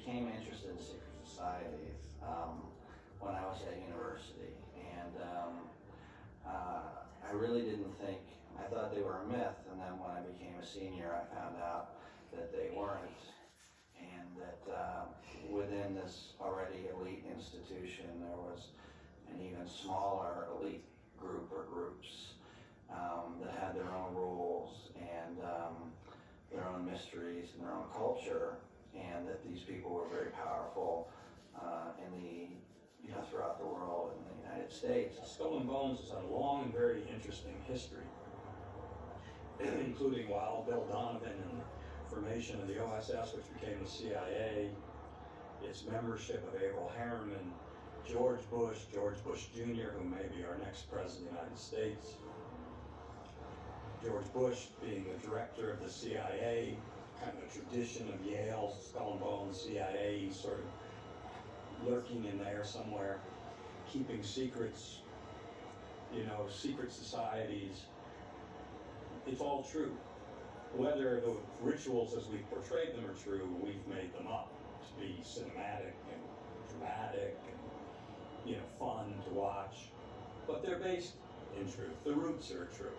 became interested in secret societies when I was at university, and I really didn't think, I thought they were a myth, and then when I became a senior I found out that they weren't, and that within this already elite institution there was an even smaller elite group or groups that had their own rules and their own mysteries and their own culture, and that these people were very powerful throughout the world in the United States. Skull and Bones has had a long and very interesting history, including Wild Bill Donovan and formation of the OSS, which became the CIA, its membership of Averell Harriman, George Bush Jr., who may be our next president of the United States. George Bush being the director of the CIA, kind of a tradition of Yale, Skull and Bones, CIA, sort of lurking in there somewhere, keeping secrets, secret societies. It's all true. Whether the rituals as we've portrayed them are true, we've made them up to be cinematic and dramatic and, fun to watch. But they're based in truth. The roots are true.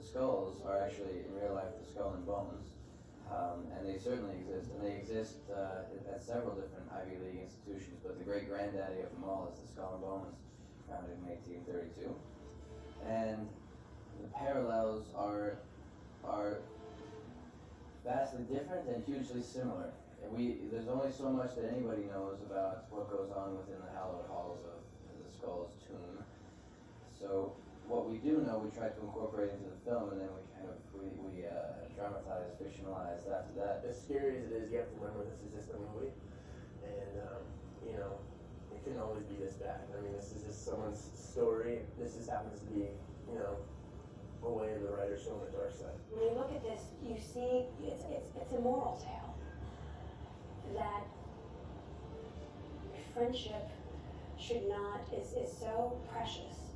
Skulls are actually, in real life, the Skull and Bones, and they certainly exist, and they exist at several different Ivy League institutions, but the great granddaddy of them all is the Skull and Bones, founded in 1832. And the parallels are vastly different and hugely similar. There's only so much that anybody knows about what goes on within the hallowed halls of the Skull's tomb. So what we do know, we try to incorporate into the film, and then we dramatize, fictionalize after that. As scary as it is, you have to remember this is just a movie, and it couldn't always be this bad. I mean, this is just someone's story. This just happens to be, a way of the writer showing the dark side. When you look at this, you see it's a moral tale that friendship should not is so precious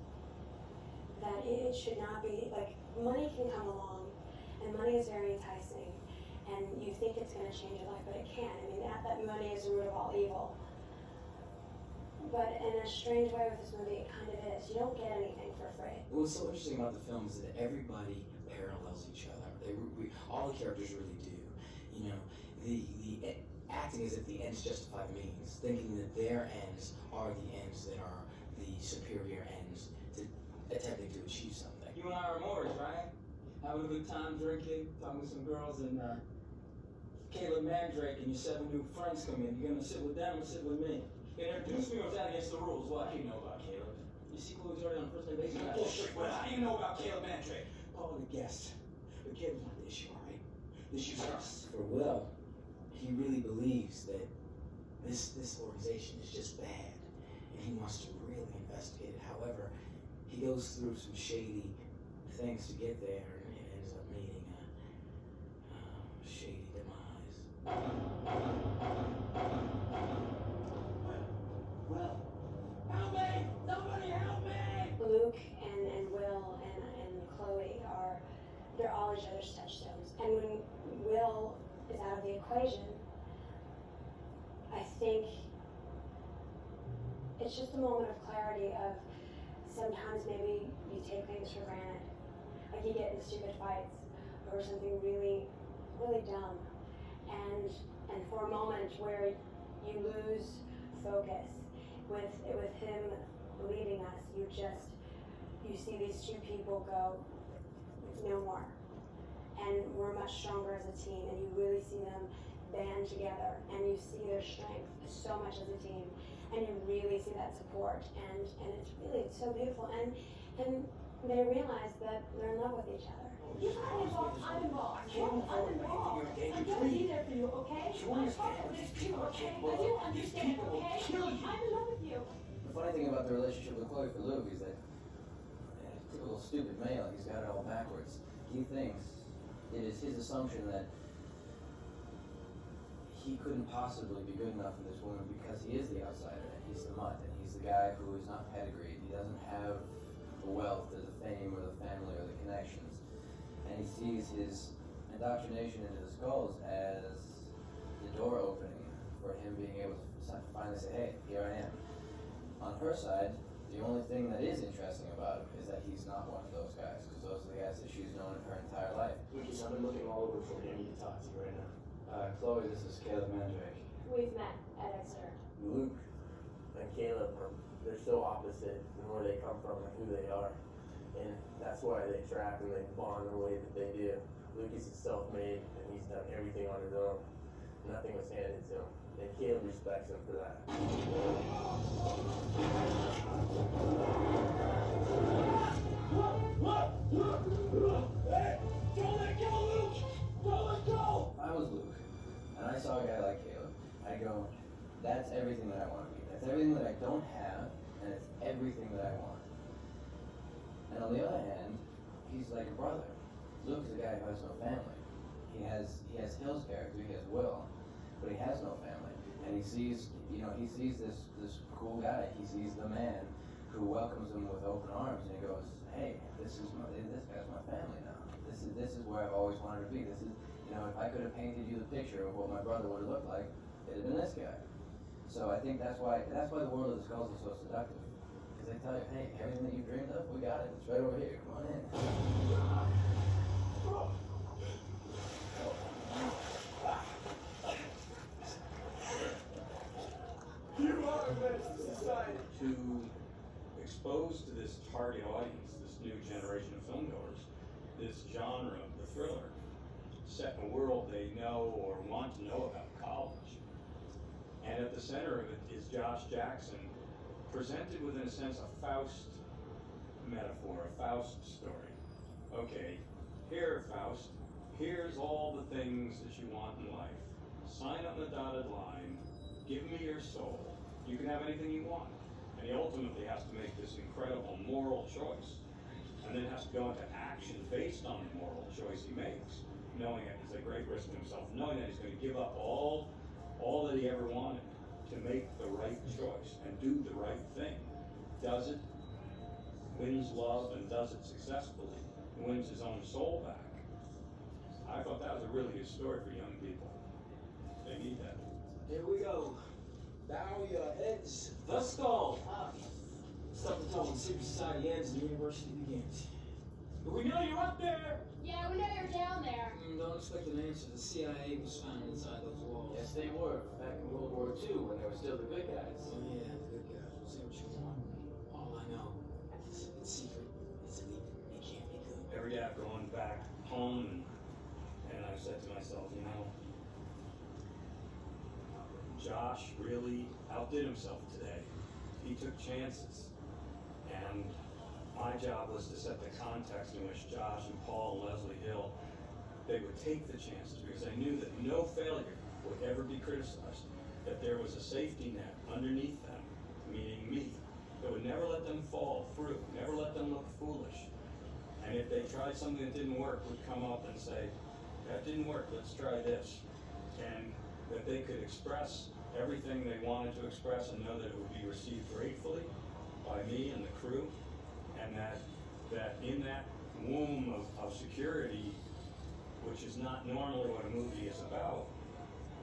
that it should not be, like, money can come along, and money is very enticing, and you think it's going to change your life, but it can't. I mean, that money is the root of all evil. But in a strange way with this movie, it kind of is. You don't get anything for free. What's so interesting about the film is that everybody parallels each other. All the characters really do. The acting as if the ends justify the means, thinking that their ends are the ends that are the superior ends to attempting to achieve something. You and I are Morris, right? Having a good time drinking, talking with some girls, and Caleb Mandrake and your 7 new friends come in. You gonna sit with them or sit with me? You gonna introduce me or is that against the rules? What do you know about Caleb? You see Chloe's already on first name basis? Bullshit. What do you know about Caleb Mandrake? Paul, the guest. But Caleb's not the issue, all right? The issue's us. For Will, He really believes that this organization is just bad, and he wants to really investigate it. However, he goes through some shady things to get there, and it ends up meeting a shady demise. Well, help me! Somebody help me! Luke and Will and Chloe they're all each other's touchstones. And when Will is out of the equation, I think it's just a moment of clarity of sometimes maybe you take things for granted. Like you get in stupid fights over something really, really dumb. And for a moment where you lose focus with him leaving us, you see these two people go, no more. And we're much stronger as a team, and you really see them band together, and you see their strength so much as a team, and you really see that support, and it's so beautiful. And they realize that they're in love with each other. You're not involved, I'm involved. I'm involved. I'm gonna be there for you, okay? I'm talking with these people, okay? I do understand, okay? I'm in love with you. The funny thing about the relationship with Chloe for Luke is that, typical stupid male, he's got it all backwards. He thinks it is his assumption that he couldn't possibly be good enough for this woman because he is the outsider and he's the mutt and he's the guy who is not pedigreed. He doesn't have the wealth or the fame or the family or the connections. And he sees his indoctrination into the skulls as the door opening for him being able to finally say, hey, here I am. On her side, the only thing that is interesting about him is that he's not one of those guys, because those are the guys that she's known in her entire life. Lucas, I've been looking all over for you. I need to talk to you right now. Chloe, this is Caleb Mandrake. We've met at Exeter. Luke and Caleb they're so opposite in where they come from and who they are. And that's why they track and they bond the way that they do. Lucas is self-made and he's done everything on his own. Nothing was handed to him. And Caleb respects him for that. Hey, don't let go, Luke! Don't let go! If I was Luke, and I saw a guy like Caleb, I'd go, that's everything that I want to be. That's everything that I don't have, and it's everything that I want. And on the other hand, he's like a brother. Luke is a guy who has no family. He has Hill's character, he has Will, but he has no family. And he sees this cool guy. He sees the man who welcomes him with open arms, and he goes, hey, this guy's my family now. This is where I've always wanted to be. This is, if I could have painted you the picture of what my brother would have looked like, it'd have been this guy. So I think that's why the world of the skulls is so seductive. Because they tell you, hey, everything that you dreamed of, we got it. It's right over here. Come on in. You are a menace to society. To expose to this target audience, this new generation of filmgoers, this genre of the thriller, set in a world they know or want to know about, college. And at the center of it is Josh Jackson, presented with, in a sense, a Faust metaphor, a Faust story. Okay, here, Faust, here's all the things that you want in life. Sign on the dotted line, give me your soul. You can have anything you want. And he ultimately has to make this incredible moral choice. And then has to go into action based on the moral choice he makes, knowing it is a great risk to himself, knowing that he's going to give up all that he ever wanted to make the right choice and do the right thing. Does it, wins love, and does it successfully, wins his own soul back. I thought that was a really good story for young people. They need that. Here we go. Bow your heads. The skull. Stuff until when secret society ends and the university begins. But we know you're up there. Yeah, we know you're down there. Don't expect an answer. The CIA was found inside those walls. Yes, they were. Back in World War II, when they were still the good guys. Oh yeah, the good guys. We'll say what you want. All I know is it's secret, it's elite, it can't be good. Every day I've gone back home and I've said to myself, Josh really outdid himself today. He took chances. And my job was to set the context in which Josh and Paul and Leslie Hill, they would take the chances because they knew that no failure would ever be criticized, that there was a safety net underneath them, meaning me, that would never let them fall through, never let them look foolish. And if they tried something that didn't work, would come up and say, that didn't work, let's try this. And that they could express everything they wanted to express and know that it would be received gratefully by me and the crew, and that in that womb of security, which is not normally what a movie is about,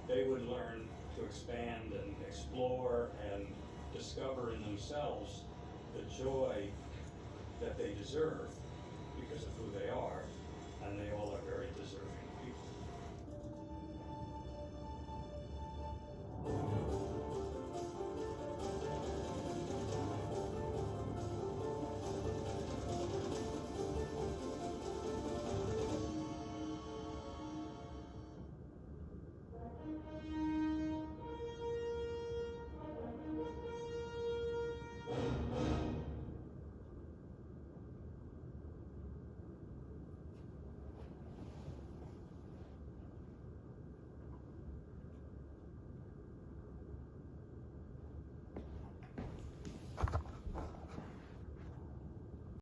they would learn to expand and explore and discover in themselves the joy that they deserve because of who they are, and they all are very deserving.